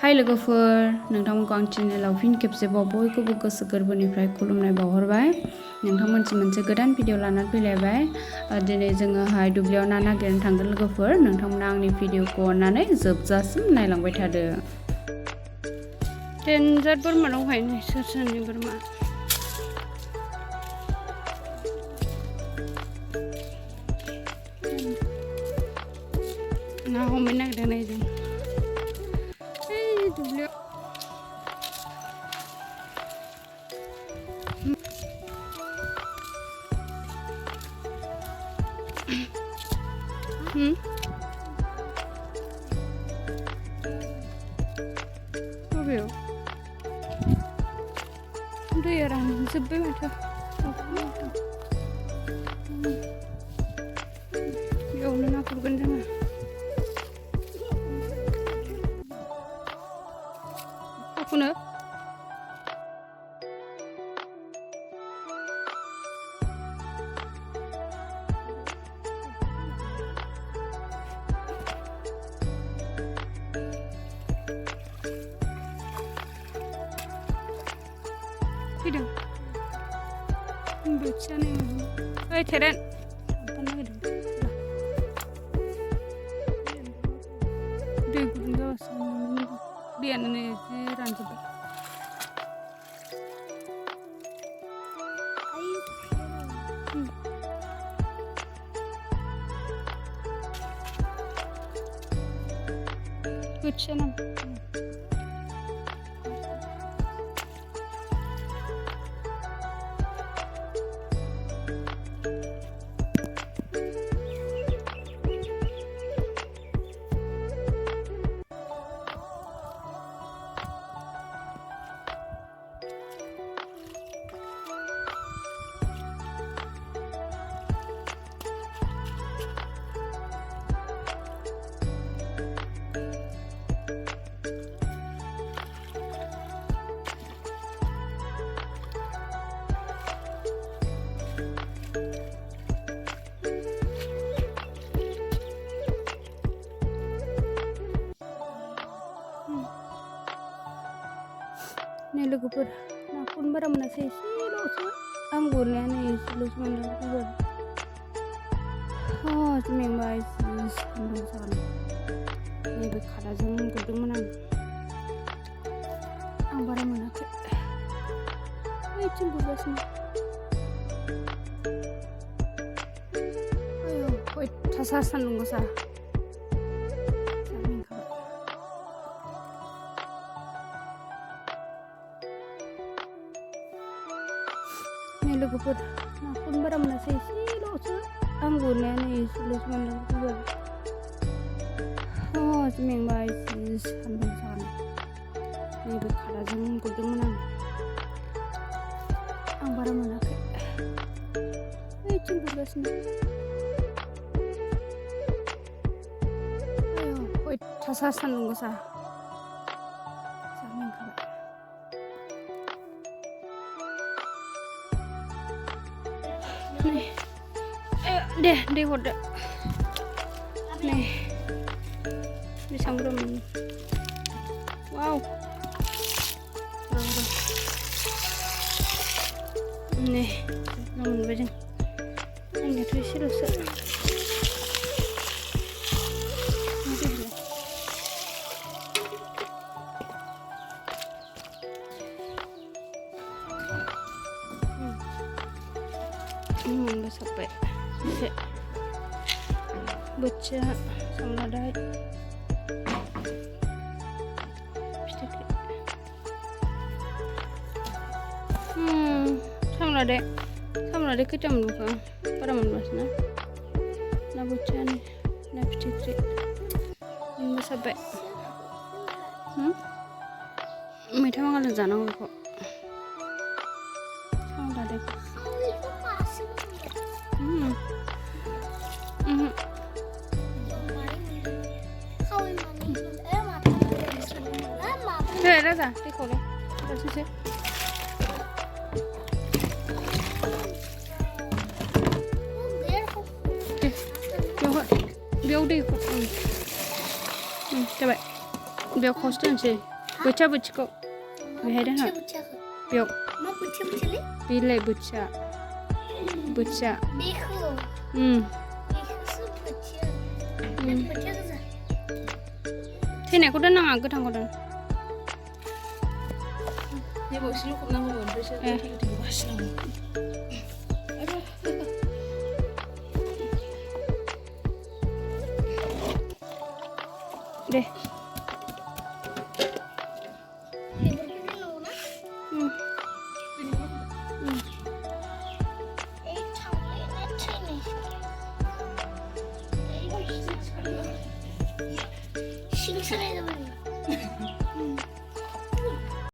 हाय लोगोफोर, नोंथांमोनखौ आं चेनेलाव फिन खेबसेबाव बयखौबो गोसो गोरबोनिफ्राय खुलुमनाय बावहरबाय। नोंथांमोनसिम मोनसे गोदान भिडिअ लानानै फैलायबाय। दिनै जोङोहाय दुब्लियाव ना नागिरनो थांगोन लोगोफोर। नोंथांमोना आंनि भिडिअखौ अननानै जोबजासिम नायलांबाय थादो। डेन्जार बोरमा दंहाय नै सोरनि बोरमा। ना हमनो नागिरदों नै जों दुब्लियाव। बबेयाव दैया रानजोब्बाय माथो। बेयावनो ना गुरगोन जोङो। हाखुनो फैदों बोथिया नै ओइ थेरेन दै गुदुं जाबासो दैयानो नै जि रानजोब्बाय। बोथिया ना nih लोगोफोर नाखौनो बारा मोनासै एसेल'सो आं गुरनायानो एसेल'सो मोनदों लोगोफोर। जि मेंबाय जि सान्दुं जागोन। नैबे खादाजों गुरदोंमोन आं बारा मोनाखै। ओइथिं गुरगासिनो। आयौ अयथासार सान्दुं गोसा। लोगोफोर नाखौनो बारा मोनासै एसेल'सो आं गुरनायानो एसेल'सो मोनदों लोगोफोर। जि मेंबाय जि सान्दुं जागोन। नैबे खादाजों गुरदोंमोन आं बारा मोनाखै। ओइथिं गुरगासिनो। आयौ अयथासार सान्दुं गोसा। दे दै हरदो नै बेसेबां बुरजा मोनो। वाव नै मोनबाय जों। आंनियाथ' एसेल'सो। मोनबोसाबबाय एसे बोथिया सामलादाय फिथिख्रि सामलादाय खैथा मोनबोखो बारा मोनबासो ना बोथियानो ना फिथिख्रि मोनबोसाबबाय। मैथा बांगालजों जानांगौ बेखौ सामलादायखौ। राजा दैखौलाय गासैसो दे बेयाव दै जाबाय बेयाव खस्थ' होनसै बोथिया बोथिखौ बेहाय दोनहा बेयाव मा बोथिया बिलाइ बोथिया बोथिया बेखौ बेखौसो बोथिया बोथिया गोजा थैनायखौ दोननाङा गोथांखौ दोन बावसो लखबनांगौ ओमफ्रायसो गोथैखौ बासिनांगौ दे